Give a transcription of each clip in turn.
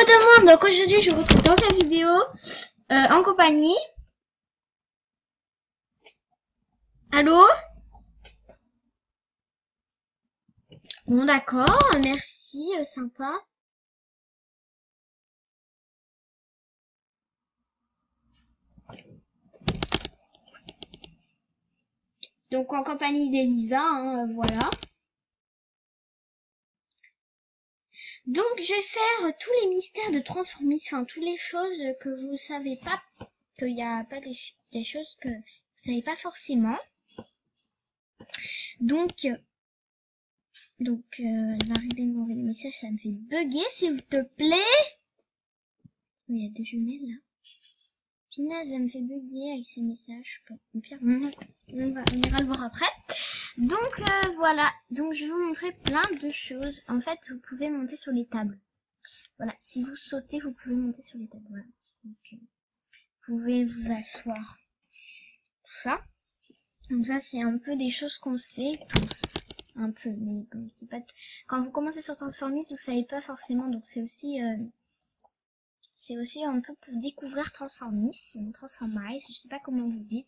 tout le monde, donc aujourd'hui je vous retrouve dans cette vidéo en compagnie. Allô? Bon d'accord, merci, sympa. Donc en compagnie d'Elisa, hein, voilà. Donc je vais faire tous les mystères de transformisme, enfin toutes les choses que vous savez pas, qu'il n'y a pas des choses que vous savez pas forcément. Donc elle va arrêter de m'envoyer des messages, ça me fait bugger s'il te plaît. Il y a deux jumelles là. Pinaise, elle me fait bugger avec ses messages. Bon, au pire, on ira le voir après. Donc voilà, donc je vais vous montrer plein de choses. En fait, vous pouvez monter sur les tables. Voilà, si vous sautez, vous pouvez monter sur les tables. Voilà. Donc, vous pouvez vous asseoir. Tout ça. Donc ça, c'est un peu des choses qu'on sait tous. Un peu, mais bon, c'est pas... Quand vous commencez sur Transformice, vous savez pas forcément. Donc c'est aussi un peu pour découvrir Transformice, Transformice, je sais pas comment vous dites.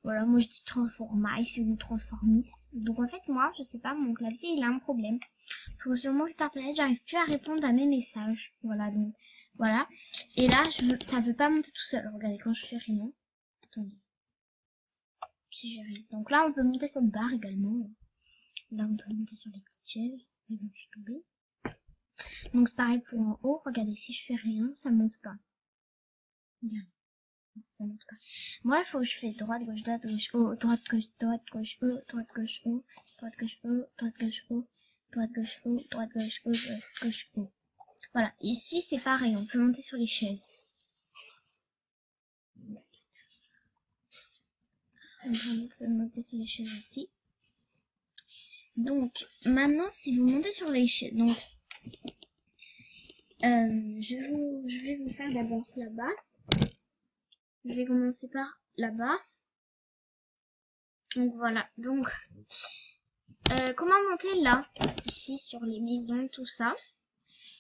Voilà, moi je dis Transformice ou Transformice. Donc en fait, moi, je sais pas, mon clavier, il a un problème. Parce que sur mon Star Planet, j'arrive plus à répondre à mes messages. Voilà, donc, voilà. Et là, ça veut pas monter tout seul. Regardez, quand je fais rien. Attendez. Si j'arrive. Donc là, on peut monter sur le bar également. Là, on peut monter sur les petites chaises. Mais bon, je suis tombée. Donc c'est pareil pour en haut. Regardez, si je fais rien, ça monte pas. Bien. Ça monte pas. Moi, il faut que je fais droite, gauche, haut, droite, gauche, haut, droite, gauche, haut, droite, gauche, haut, droite, gauche, haut, droite, gauche, haut, droite, gauche, haut, droite, gauche, haut. Voilà. Ici, c'est pareil. On peut monter sur les chaises. On peut monter sur les chaises aussi. Donc, maintenant, si vous montez sur les chaises, donc, je vais vous faire d'abord là-bas. Je vais commencer par là-bas. Donc voilà. Donc, comment monter là, ici sur les maisons, tout ça.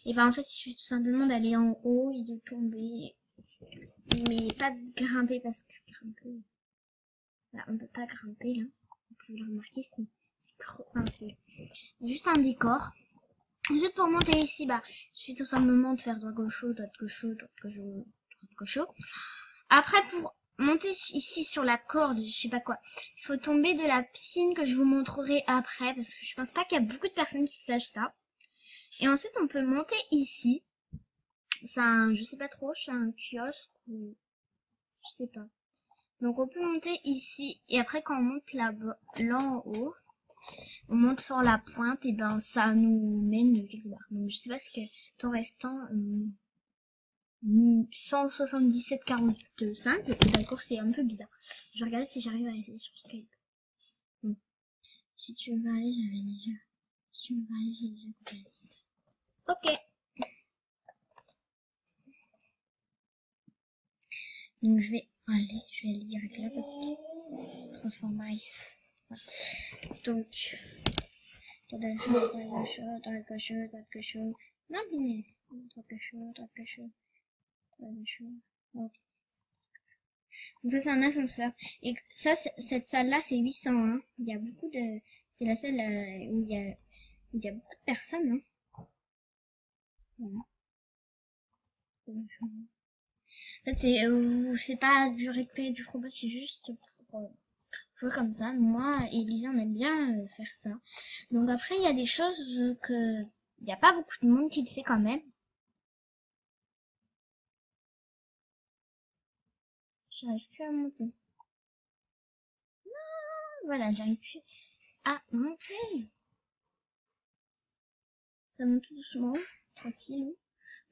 Et ben en fait, il suffit tout simplement d'aller en haut et de tomber, mais pas de grimper parce que grimper, là, on peut pas grimper là. Vous pouvez le remarquer, c'est juste un décor. Ensuite, pour monter ici, bah, il suffit tout simplement de faire droite gauche haut, droite gauche haut, droite gauche haut, droite gauche haut. Après, pour monter ici sur la corde, je sais pas quoi, il faut tomber de la piscine que je vous montrerai après, parce que je pense pas qu'il y a beaucoup de personnes qui sachent ça. Et ensuite, on peut monter ici. C'est un, je sais pas trop, c'est un kiosque ou, je sais pas. Donc, on peut monter ici. Et après, quand on monte là en haut, on monte sur la pointe, et ben, ça nous mène quelque part. Donc, je sais pas ce que, ton restant, 177,45. D'accord, c'est un peu bizarre. Je vais regarder si j'arrive à essayer sur Skype. Bon. Si tu veux parler, j'avais déjà. Si tu veux parler, j'ai déjà coupé. Ok. Donc je vais aller direct là parce que Transformice. Voilà. Donc droite gauche, non punaise, droite gauche, oh, donc ça c'est un ascenseur et ça cette salle là c'est 801. Il y a beaucoup de, c'est la salle où il y a beaucoup de personnes, hein. Voilà. En fait, c'est pas du replay du robot, c'est juste pour jouer comme ça. Moi et Lisa, on aime bien faire ça. Donc après, il y a des choses que il n'y a pas beaucoup de monde qui le sait quand même. J'arrive plus à monter. Non, voilà, j'arrive plus à monter. Ça monte tout doucement, tranquille.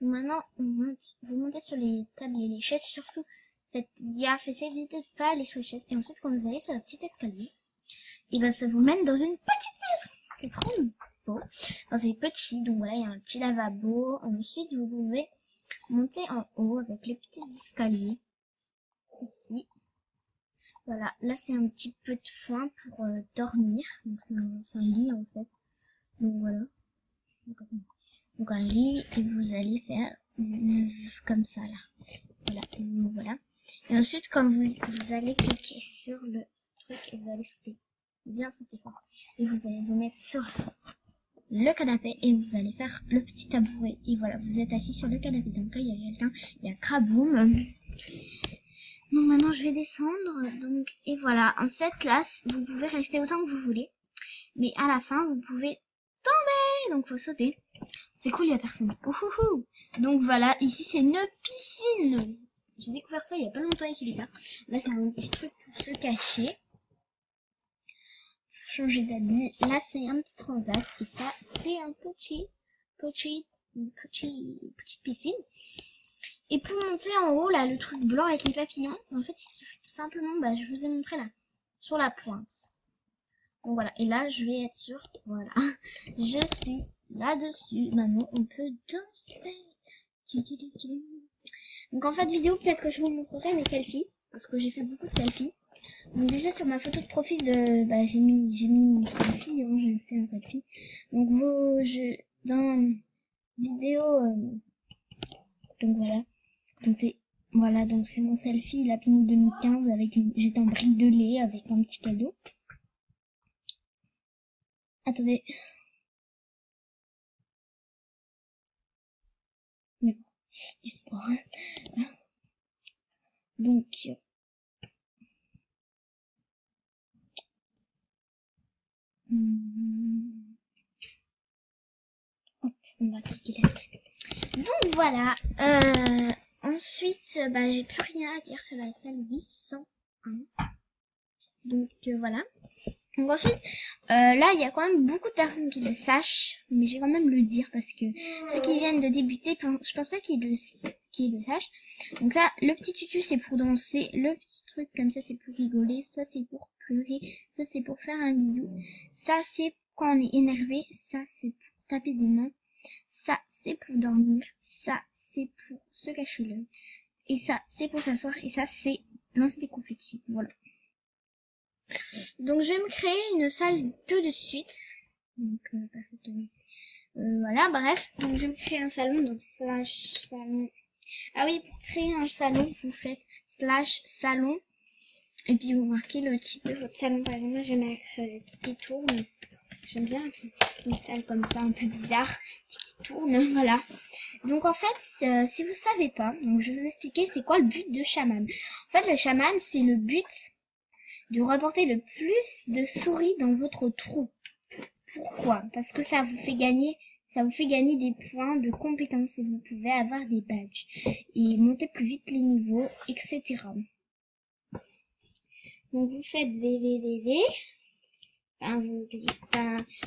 Donc maintenant, vous montez sur les tables et les chaises, surtout. Faites gaffe, essayez de pas aller sur les chaises. Et ensuite, quand vous allez sur le petit escalier, et ben ça vous mène dans une petite maison. C'est trop beau. Enfin, c'est petit, donc voilà, il y a un petit lavabo. Ensuite, vous pouvez monter en haut avec les petits escaliers. Ici. Voilà, là c'est un petit peu de foin pour dormir. Donc c'est un lit en fait. Donc voilà. donc un lit, et vous allez faire zzz, comme ça là. Voilà, voilà. Et ensuite, comme vous allez cliquer sur le truc et vous allez sauter, bien sauter fort. Et vous allez vous mettre sur le canapé et vous allez faire le petit tabouret. Et voilà, vous êtes assis sur le canapé. Donc là, il y a quelqu'un, il y a Craboum. Donc maintenant, je vais descendre. Donc, et voilà, en fait, là, vous pouvez rester autant que vous voulez. Mais à la fin, vous pouvez tomber. Donc, faut sauter. C'est cool, il y a personne. Ouhouhou. Donc voilà, ici, c'est une piscine. J'ai découvert ça il y a pas longtemps avec Elisa. Là, c'est un petit truc pour se cacher. Changer d'habit. Là, c'est un petit transat. Et ça, c'est un une petite piscine. Et pour monter en haut, là, le truc blanc avec les papillons, en fait, il suffit tout simplement, bah, je vous ai montré là, sur la pointe. Donc voilà. Et là, je vais être sûre, voilà. Je suis là-dessus. Maintenant, on peut danser. Donc en fait, vidéo, peut-être que je vous montrerai mes selfies. Parce que j'ai fait beaucoup de selfies. Donc déjà sur ma photo de profil de, bah, j'ai mis mon selfie, hein, j'ai fait un selfie. Donc dans vidéo, donc voilà. Donc c'est mon selfie, la Pinot 2015 avec j'étais en brique de lait avec un petit cadeau. Attendez. D'accord. Du sport. Donc, hop, on va cliquer là-dessus. Donc voilà, ensuite, bah, j'ai plus rien à dire sur la salle 801. Donc voilà. Donc ensuite, là, il y a quand même beaucoup de personnes qui le sachent, mais j'ai quand même le dire parce que ceux qui viennent de débuter, je pense pas qu'ils le sachent. Donc ça, le petit tutu, c'est pour danser, le petit truc comme ça, c'est pour rigoler, ça, c'est pour pleurer, ça, c'est pour faire un bisou, ça, c'est quand on est énervé, ça, c'est pour taper des mains, ça, c'est pour dormir, ça, c'est pour se cacher l'œil, et ça, c'est pour s'asseoir, et ça, c'est lancer des confettis. Voilà. Donc je vais me créer une salle tout de suite. Donc voilà, bref. Donc je vais me créer un salon, donc slash salon. Ah oui, pour créer un salon, vous faites slash salon. Et puis vous marquez le titre de votre salon. Par exemple, je vais mettre Titi Tourne. J'aime bien une salle comme ça, un peu bizarre. Titi Tourne, voilà. Donc en fait, si vous savez pas, donc je vais vous expliquer c'est quoi le but de chaman. En fait, le chaman, c'est le but de rapporter le plus de souris dans votre trou. Pourquoi? Parce que ça vous fait gagner des points de compétence et vous pouvez avoir des badges et monter plus vite les niveaux, etc. Donc vous faites www. Enfin, vous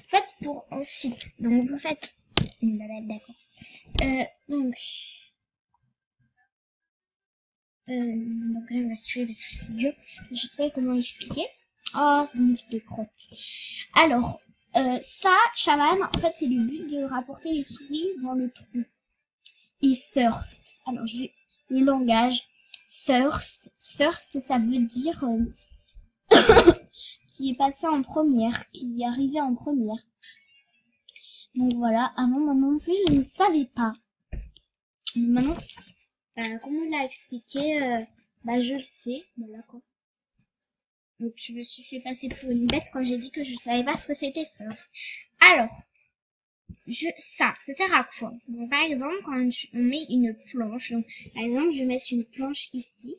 faites pour ensuite. Donc vous faites. D'accord. Donc là, on va se tuer parce que c'est dur. Je sais pas comment expliquer. Oh, c'est une espèce de crotte. Alors, ça, chaman, en fait, c'est le but de rapporter les souris dans le trou. Et first. Alors, le langage. First, ça veut dire qui est passé en première, qui est arrivé en première. Donc voilà, avant moi non plus, je ne savais pas. Mais maintenant, comme on l'a expliqué, je le sais. Voilà quoi. Donc je me suis fait passer pour une bête quand j'ai dit que je savais pas ce que c'était first. Alors, ça sert à quoi? Donc par exemple, quand on met une planche, donc par exemple, je vais mettre une planche ici,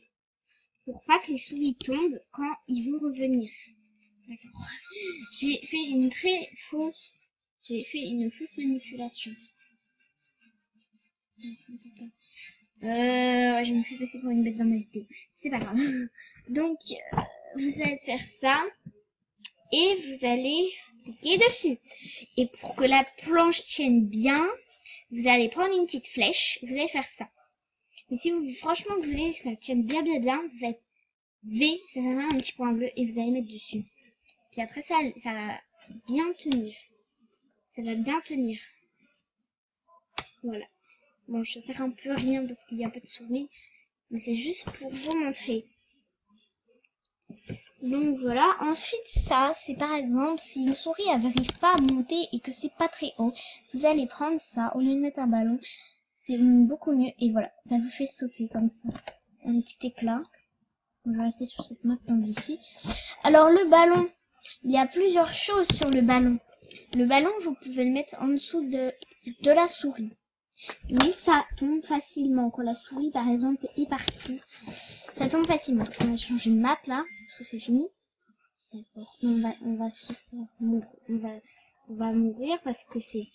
pour pas que les souris tombent quand ils vont revenir. D'accord. J'ai fait une fausse manipulation. Je me fais passer pour une bête dans ma vidéo. C'est pas grave. Donc, vous allez faire ça. Et vous allez cliquer dessus. Et pour que la planche tienne bien, vous allez prendre une petite flèche. Vous allez faire ça. Mais si vous, franchement, vous voulez que ça tienne bien, vous faites V, ça va un petit point bleu, et vous allez mettre dessus. Puis après, ça va bien tenir. Ça va bien tenir. Voilà. Bon, ça sert un peu à rien parce qu'il n'y a pas de souris. Mais c'est juste pour vous montrer. Donc voilà, ensuite ça, c'est par exemple, si une souris elle n'arrive pas à monter et que c'est pas très haut, vous allez prendre ça, au lieu de mettre un ballon, c'est beaucoup mieux, et voilà, ça vous fait sauter comme ça, un petit éclat. On va rester sur cette map d'ici. Alors le ballon, il y a plusieurs choses sur le ballon. Le ballon, vous pouvez le mettre en dessous de la souris. Oui, ça tombe facilement, quand la souris par exemple est partie. Ça tombe facilement. Donc on va changer de map là, parce que c'est fini. D'accord. On va se faire mourir. On va mourir parce que c'est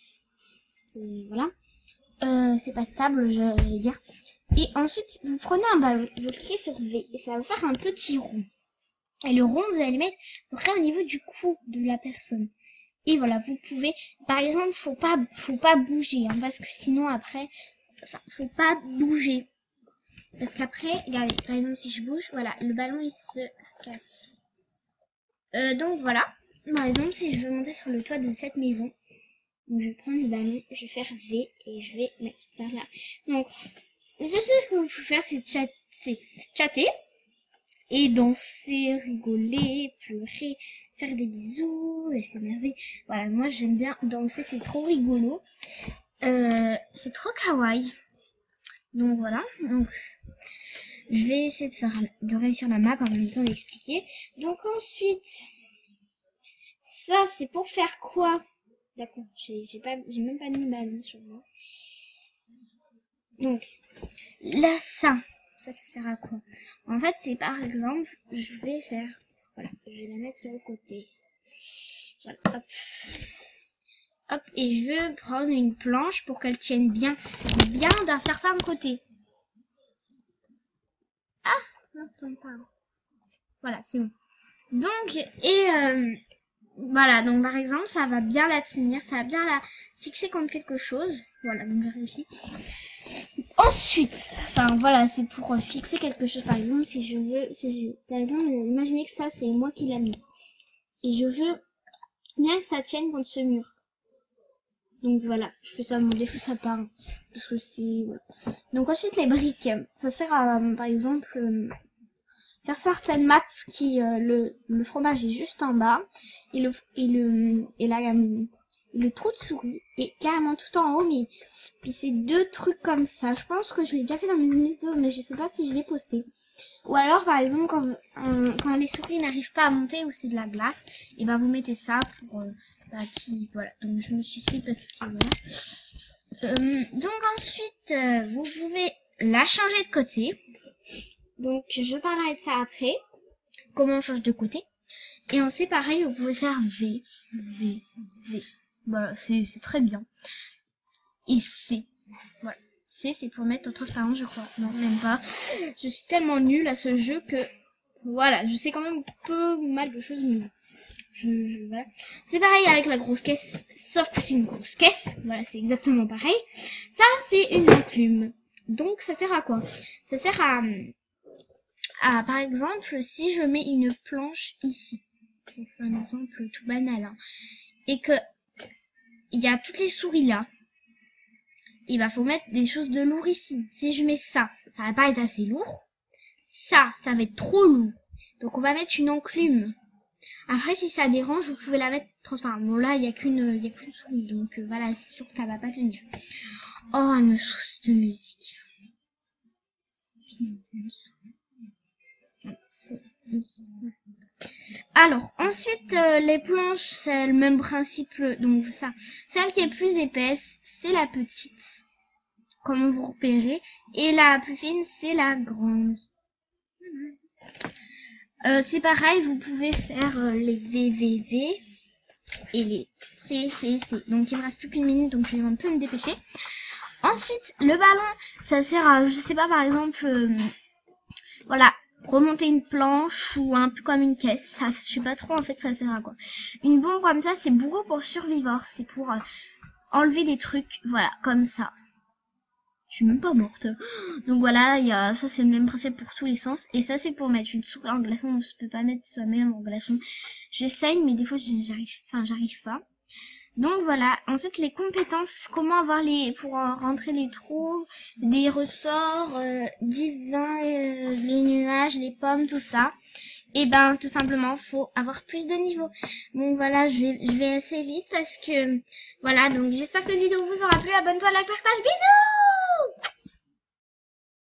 voilà. C'est pas stable, je vais dire. Et ensuite, vous prenez un ballon, vous cliquez sur V et ça va vous faire un petit rond. Et le rond, vous allez le mettre au niveau du cou de la personne. Et voilà, vous pouvez, par exemple, faut pas bouger, hein, parce que sinon après, enfin, faut pas bouger. Parce qu'après, regardez, par exemple, si je bouge, voilà, le ballon, il se casse. Donc voilà, par exemple, si je veux monter sur le toit de cette maison, donc je vais prendre le ballon, je vais faire V et je vais mettre ça là. Donc, je sais ce que vous pouvez faire, c'est chatter et danser, rigoler, pleurer, faire des bisous et s'énerver. Voilà, moi j'aime bien danser, c'est trop rigolo. C'est trop kawaii. Donc voilà, donc je vais essayer de réussir la map en même temps d'expliquer. Donc ensuite, ça c'est pour faire quoi? D'accord, j'ai même pas mis le ballon sur moi. Donc là, ça sert à quoi? En fait, c'est par exemple, je vais faire, voilà, je vais la mettre sur le côté. Voilà, hop. Hop, et je veux prendre une planche pour qu'elle tienne bien d'un certain côté. Ah, voilà, c'est bon. Donc, voilà, donc par exemple, ça va bien la tenir, ça va bien la fixer contre quelque chose. Voilà, donc j'ai réussi. Ensuite, enfin voilà, c'est pour fixer quelque chose. Par exemple, si je veux, par exemple, imaginez que ça, c'est moi qui l'ai mis. Et je veux bien que ça tienne contre ce mur. Donc voilà, je fais ça, des fois ça part. Parce que c'est, voilà. Donc ensuite, les briques, ça sert à, par exemple, faire certaines maps qui, le fromage est juste en bas. Et le trou de souris est carrément tout en haut, mais puis c'est deux trucs comme ça. Je pense que je l'ai déjà fait dans mes vidéos, mais je sais pas si je l'ai posté. Ou alors, par exemple, quand les souris n'arrivent pas à monter ou c'est de la glace, et ben vous mettez ça pour voilà. Donc je me suicide parce que voilà. Donc ensuite, vous pouvez la changer de côté. Donc je parlerai de ça après. Comment on change de côté. Et on sait pareil, vous pouvez faire V, V, V. Voilà, c'est très bien. Et C. Voilà. C, c'est pour mettre en transparent, je crois. Non, même pas. Je suis tellement nulle à ce jeu que, voilà, je sais quand même un peu mal de choses, mais voilà. C'est pareil avec la grosse caisse, sauf que c'est une grosse caisse. Voilà, c'est exactement pareil. Ça, c'est une enclume. Donc, ça sert à quoi? Ça sert à, par exemple, si je mets une planche ici. On fait un exemple tout banal, hein, et que il y a toutes les souris là, il va faut mettre des choses de lourd ici. Si je mets ça, ça va pas être assez lourd. Ça va être trop lourd. Donc on va mettre une enclume. Après, si ça dérange, vous pouvez la mettre transparente. Bon là, il y a qu'une souris, donc voilà, c'est sûr que ça va pas tenir. Oh, elle me sauce de musique. C'est ici. Alors, ensuite, les planches, c'est le même principe, donc ça. Celle qui est plus épaisse, c'est la petite, comme vous repérez, et la plus fine, c'est la grande. C'est pareil, vous pouvez faire les VVV et les CCC. Donc, il me reste plus qu'une minute, donc je vais un peu me dépêcher. Ensuite, le ballon, ça sert à, je sais pas, par exemple, voilà, remonter une planche ou un peu comme une caisse. Ça, je sais pas trop en fait ça sert à quoi. Une bombe comme ça, c'est beaucoup pour survivre. C'est pour enlever des trucs, voilà, comme ça. Je suis même pas morte. Donc voilà, il y a ça, c'est le même principe pour tous les sens. Et ça, c'est pour mettre une souris en glaçon. On ne peut pas mettre soi-même en glaçon. J'essaye, mais des fois j'arrive pas. Donc voilà, ensuite les compétences, comment avoir pour rentrer les trous, des ressorts, divins, les nuages, les pommes, tout ça. Et ben tout simplement faut avoir plus de niveaux. Bon voilà, je vais assez vite parce que voilà, donc j'espère que cette vidéo vous aura plu. Abonne-toi, like, partage, bisous.